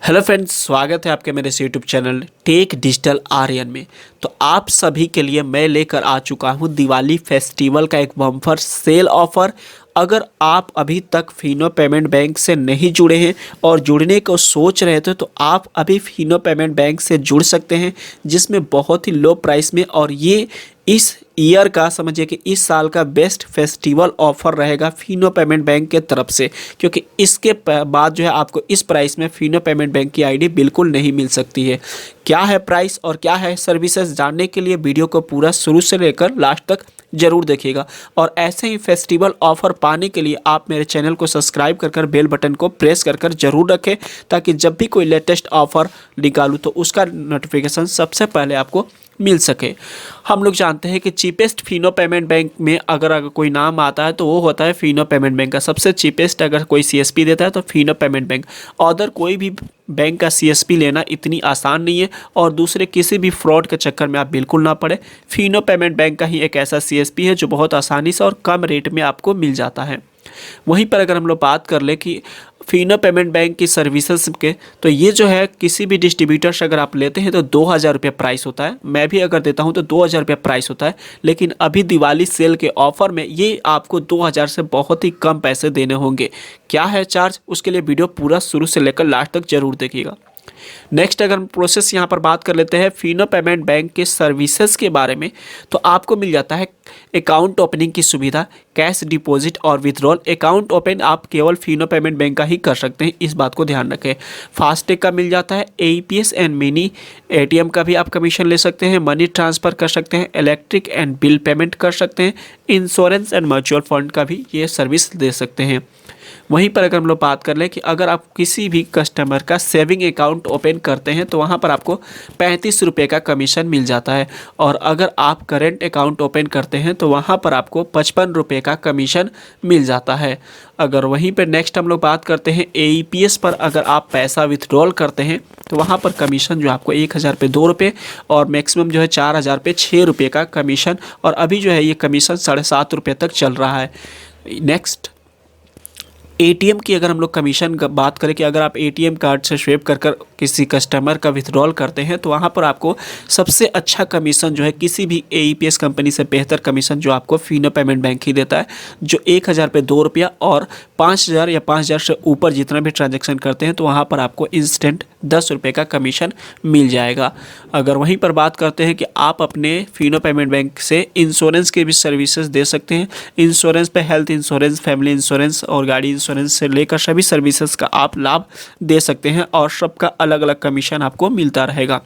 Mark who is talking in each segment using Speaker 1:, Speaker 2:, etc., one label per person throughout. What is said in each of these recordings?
Speaker 1: Hello friends, स्वागत है आपके मेरे YouTube channel Tech Digital Aryan में। तो आप सभी के लिए मैं लेकर आ चुका हूं दिवाली फेस्टिवल का एक बम्पर सेल ऑफ़र। अगर आप अभी तक फिनो पेमेंट बैंक से नहीं जुड़े हैं और जुड़ने को सोच रहे थे तो आप अभी फिनो पेमेंट बैंक से जुड़ सकते हैं, जिसमें बहुत ही लो प्राइस में और ये इस ईयर का समझिए कि इस साल का बेस्ट फेस्टिवल ऑफर रहेगा फिनो पेमेंट बैंक के तरफ से, क्योंकि इसके बाद जो है आपको इस प्राइस में फिनो पेमेंट बैंक की आईडी बिल्कुल नहीं मिल सकती है। क्या है प्राइस और क्या है सर्विसेज, जानने के लिए वीडियो को पूरा शुरू से लेकर लास्ट तक जरूर देखिएगा। और ऐसे ही फेस्टिवल ऑफर पाने के लिए आप मेरे चैनल को सब्सक्राइब कर बेल बटन को प्रेस कर जरूर रखें, ताकि जब भी कोई लेटेस्ट ऑफर निकालूँ तो उसका नोटिफिकेशन सबसे पहले आपको मिल सके। हम लोग जानते हैं कि चीपेस्ट फिनो पेमेंट बैंक में अगर कोई नाम आता है तो वो होता है फिनो पेमेंट बैंक का। सबसे चीपेस्ट अगर कोई सीएसपी देता है तो फिनो पेमेंट बैंक। अदर कोई भी बैंक का सीएसपी लेना इतनी आसान नहीं है और दूसरे किसी भी फ्रॉड के चक्कर में आप बिल्कुल ना पड़े। फिनो पेमेंट बैंक का ही एक ऐसा सीएसपी है जो बहुत आसानी से और कम रेट में आपको मिल जाता है। वहीं पर अगर हम लोग बात कर ले कि फिनो पेमेंट बैंक की सर्विसेज के, तो ये जो है किसी भी डिस्ट्रीब्यूटर से अगर आप लेते हैं तो 2000 रुपये प्राइस होता है। मैं भी अगर देता हूं तो 2000 रुपये प्राइस होता है, लेकिन अभी दिवाली सेल के ऑफर में ये आपको 2000 से बहुत ही कम पैसे देने होंगे। क्या है चार्ज, उसके लिए वीडियो पूरा शुरू से लेकर लास्ट तक जरूर देखिएगा। नेक्स्ट अगर हम प्रोसेस यहाँ पर बात कर लेते हैं फिनो पेमेंट बैंक के सर्विसेज के बारे में, तो आपको मिल जाता है अकाउंट ओपनिंग की सुविधा, कैश डिपॉजिट और विथड्रॉल। अकाउंट ओपन आप केवल फिनो पेमेंट बैंक का ही कर सकते हैं, इस बात को ध्यान रखें। फास्टैग का मिल जाता है, एईपीएस एंड मिनी एटीएम का भी आप कमीशन ले सकते हैं, मनी ट्रांसफ़र कर सकते हैं, इलेक्ट्रिक एंड बिल पेमेंट कर सकते हैं, इंश्योरेंस एंड म्यूचुअल फंड का भी ये सर्विस दे सकते हैं। वहीं पर अगर हम लोग बात कर लें कि अगर आप किसी भी कस्टमर का सेविंग अकाउंट ओपन करते हैं तो वहाँ पर आपको 35 रुपये का कमीशन मिल जाता है, और अगर आप करेंट अकाउंट ओपन करते हैं तो वहाँ पर आपको 55 रुपये का कमीशन मिल जाता है। अगर वहीं पर नेक्स्ट हम लोग बात करते हैं एईपीएस पर, अगर आप पैसा विथड्रॉल करते हैं तो वहाँ पर कमीशन जो आपको 1000 पे 2 रुपये और मैक्सिमम जो है 4000 पे 6 रुपये का कमीशन, और अभी जो है ये कमीशन 7.5 रुपये तक चल रहा है। नेक्स्ट एटीएम की अगर हम लोग कमीशन का बात करें कि अगर आप एटीएम कार्ड से स्वेप कर किसी कस्टमर का विथड्रॉल करते हैं तो वहाँ पर आपको सबसे अच्छा कमीशन जो है किसी भी एईपीएस कंपनी से बेहतर कमीशन जो आपको फिनो पेमेंट बैंक ही देता है, जो 1000 पे 2 रुपया और 5000 या 5000 से ऊपर जितना भी ट्रांजेक्शन करते हैं तो वहाँ पर आपको इंस्टेंट 10 रुपये का कमीशन मिल जाएगा। अगर वहीं पर बात करते हैं कि आप अपने फिनो पेमेंट बैंक से इंश्योरेंस के भी सर्विसेज दे सकते हैं। इंश्योरेंस पे हेल्थ इंश्योरेंस, फैमिली इंश्योरेंस और गाड़ी इंश्योरेंस से लेकर सभी सर्विसेज का आप लाभ दे सकते हैं और सबका अलग अलग कमीशन आपको मिलता रहेगा।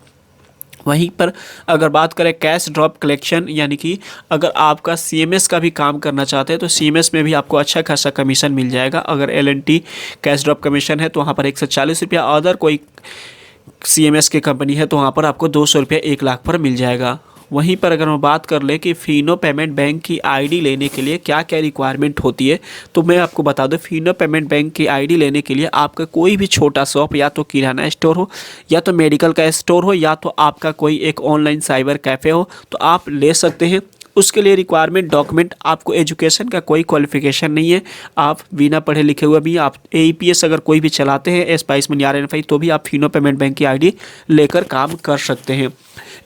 Speaker 1: वहीं पर अगर बात करें कैश ड्रॉप कलेक्शन, यानी कि अगर आपका सीएमएस का भी काम करना चाहते हैं तो सीएमएस में भी आपको अच्छा खासा कमीशन मिल जाएगा। अगर एलएनटी कैश ड्रॉप कमीशन है तो वहाँ पर 140 रुपया, अदर कोई सीएमएस की कंपनी है तो वहाँ पर आपको 200 रुपया 1 लाख पर मिल जाएगा। वहीं पर अगर हम बात कर ले कि फिनो पेमेंट बैंक की आईडी लेने के लिए क्या क्या रिक्वायरमेंट होती है, तो मैं आपको बता दूं फिनो पेमेंट बैंक की आईडी लेने के लिए आपका कोई भी छोटा शॉप, या तो किराना स्टोर हो, या तो मेडिकल का स्टोर हो, या तो आपका कोई एक ऑनलाइन साइबर कैफ़े हो, तो आप ले सकते हैं। उसके लिए रिक्वायरमेंट डॉक्यूमेंट, आपको एजुकेशन का कोई क्वालिफिकेशन नहीं है, आप बिना पढ़े लिखे हुए भी आप एईपीएस अगर कोई भी चलाते हैं स्पाइस मनी आरएनएफआई, तो भी आप फिनो पेमेंट बैंक की आईडी लेकर काम कर सकते हैं।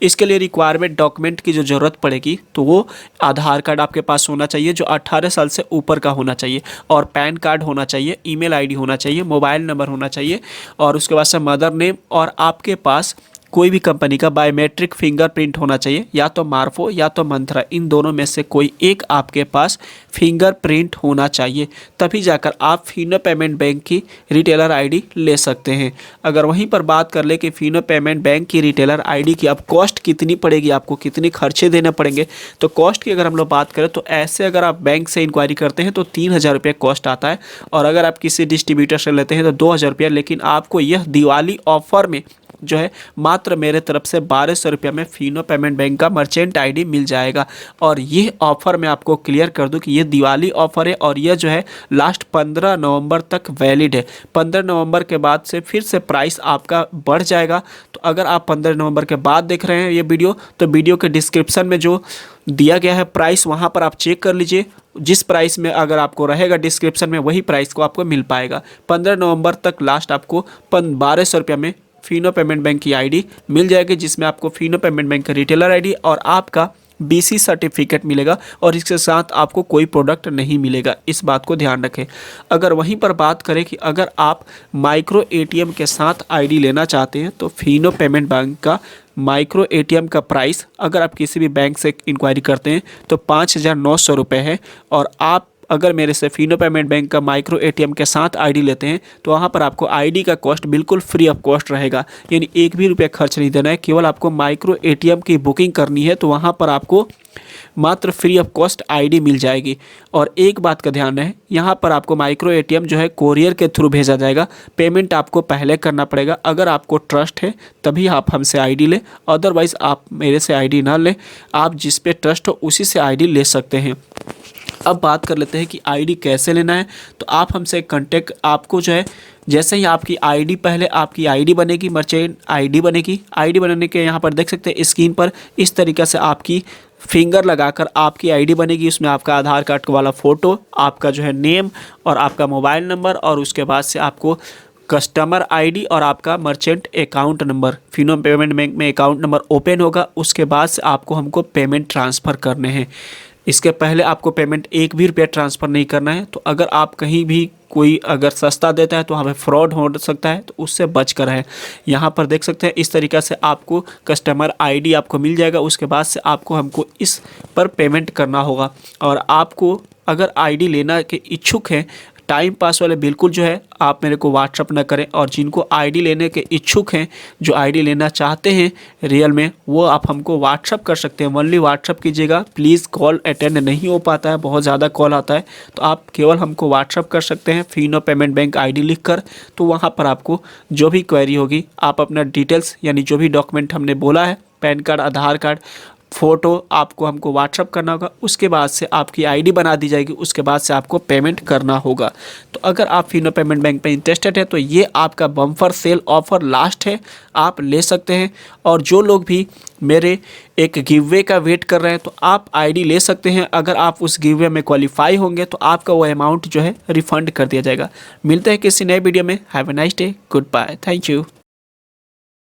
Speaker 1: इसके लिए रिक्वायरमेंट डॉक्यूमेंट की जो ज़रूरत पड़ेगी तो वो आधार कार्ड आपके पास होना चाहिए जो 18 साल से ऊपर का होना चाहिए, और पैन कार्ड होना चाहिए, ईमेल आईडी होना चाहिए, मोबाइल नंबर होना चाहिए, और उसके बाद से मदर नेम, और आपके पास कोई भी कंपनी का बायोमेट्रिक फिंगरप्रिंट होना चाहिए, या तो मार्फो या तो मंत्रा, इन दोनों में से कोई एक आपके पास फिंगरप्रिंट होना चाहिए, तभी जाकर आप फिनो पेमेंट बैंक की रिटेलर आईडी ले सकते हैं। अगर वहीं पर बात कर ले कि फिनो पेमेंट बैंक की रिटेलर आईडी की अब कॉस्ट कितनी पड़ेगी, आपको कितने खर्चे देने पड़ेंगे, तो कॉस्ट की अगर हम लोग बात करें तो ऐसे अगर आप बैंक से इंक्वायरी करते हैं तो 3000 रुपये कॉस्ट आता है, और अगर आप किसी डिस्ट्रीब्यूटर से लेते हैं तो 2000 रुपया। लेकिन आपको यह दिवाली ऑफर में जो है मात्र मेरे तरफ से 1200 रुपये में फिनो पेमेंट बैंक का मर्चेंट आईडी मिल जाएगा। और ये ऑफ़र मैं आपको क्लियर कर दूं कि ये दिवाली ऑफ़र है और यह जो है लास्ट 15 नवंबर तक वैलिड है। 15 नवंबर के बाद से फिर से प्राइस आपका बढ़ जाएगा। तो अगर आप 15 नवंबर के बाद देख रहे हैं ये वीडियो, तो वीडियो के डिस्क्रिप्शन में जो दिया गया है प्राइस, वहाँ पर आप चेक कर लीजिए। जिस प्राइस में अगर आपको रहेगा डिस्क्रिप्शन में, वही प्राइस को आपको मिल पाएगा। 15 नवंबर तक लास्ट आपको 1200 रुपये में फिनो पेमेंट बैंक की आईडी मिल जाएगी, जिसमें आपको फिनो पेमेंट बैंक का रिटेलर आईडी और आपका बीसी सर्टिफिकेट मिलेगा और इसके साथ आपको कोई प्रोडक्ट नहीं मिलेगा। इस बात को ध्यान रखें। अगर वहीं पर बात करें कि अगर आप माइक्रो एटीएम के साथ आईडी लेना चाहते हैं, तो फिनो पेमेंट बैंक का माइक्रो एटीएम का प्राइस अगर आप किसी भी बैंक से इंक्वायरी करते हैं तो 5,900 रुपये है। और आप अगर मेरे से फिनो पेमेंट बैंक का माइक्रो एटीएम के साथ आईडी लेते हैं तो वहाँ पर आपको आईडी का कॉस्ट बिल्कुल फ्री ऑफ कॉस्ट रहेगा, यानी एक भी रुपया खर्च नहीं देना है। केवल आपको माइक्रो एटीएम की बुकिंग करनी है तो वहाँ पर आपको मात्र फ्री ऑफ कॉस्ट आईडी मिल जाएगी। और एक बात का ध्यान रहे, यहाँ पर आपको माइक्रो एटीएम जो है कोरियर के थ्रू भेजा जाएगा। पेमेंट आपको पहले करना पड़ेगा। अगर आपको ट्रस्ट है तभी आप हमसे आईडी लें, अदरवाइज़ आप मेरे से आईडी ना लें। आप जिस पे ट्रस्ट हो उसी से आईडी ले सकते हैं। अब बात कर लेते हैं कि आईडी कैसे लेना है। तो आप हमसे कांटेक्ट, आपको जो है जैसे ही आपकी आईडी, पहले आपकी आईडी बनेगी, मर्चेंट आईडी बनेगी। आईडी बनाने के यहाँ पर देख सकते हैं स्क्रीन पर इस तरीक़े से आपकी फिंगर लगाकर आपकी आईडी बनेगी। उसमें आपका आधार कार्ड वाला फ़ोटो, आपका जो है नेम और आपका मोबाइल नंबर, और उसके बाद से आपको कस्टमर आईडी और आपका merchant account number, Fino payment bank में अकाउंट नंबर ओपन होगा। उसके बाद से आपको हमको पेमेंट ट्रांसफ़र करने हैं। इसके पहले आपको पेमेंट एक भी रुपया ट्रांसफ़र नहीं करना है। तो अगर आप कहीं भी कोई अगर सस्ता देता है तो वहाँ पे फ्रॉड हो सकता है, तो उससे बच कर है। यहाँ पर देख सकते हैं इस तरीक़े से आपको कस्टमर आईडी आपको मिल जाएगा। उसके बाद से आपको हमको इस पर पेमेंट करना होगा। और आपको अगर आईडी लेना के इच्छुक हैं, टाइम पास वाले बिल्कुल जो है आप मेरे को व्हाट्सअप ना करें। और जिनको आईडी लेने के इच्छुक हैं, जो आईडी लेना चाहते हैं रियल में, वो आप हमको व्हाट्सअप कर सकते हैं। ओनली व्हाट्सअप कीजिएगा प्लीज़। कॉल अटेंड नहीं हो पाता है, बहुत ज़्यादा कॉल आता है, तो आप केवल हमको व्हाट्सअप कर सकते हैं फिनो पेमेंट बैंक आईडी लिखकर। तो वहाँ पर आपको जो भी क्वेरी होगी, आप अपना डिटेल्स यानी जो भी डॉक्यूमेंट हमने बोला है, पैन कार्ड, आधार कार्ड, फ़ोटो, आपको हमको व्हाट्सअप करना होगा। उसके बाद से आपकी आईडी बना दी जाएगी। उसके बाद से आपको पेमेंट करना होगा। तो अगर आप फिनो पेमेंट बैंक पे इंटरेस्टेड है तो ये आपका बम्पर सेल ऑफ़र लास्ट है, आप ले सकते हैं। और जो लोग भी मेरे एक गिववे का वेट कर रहे हैं तो आप आईडी ले सकते हैं। अगर आप उस गिववे में क्वालिफाई होंगे तो आपका वो अमाउंट जो है रिफ़ंड कर दिया जाएगा। मिलते हैं किसी नए वीडियो में। Have a nice day, good bye, thank you.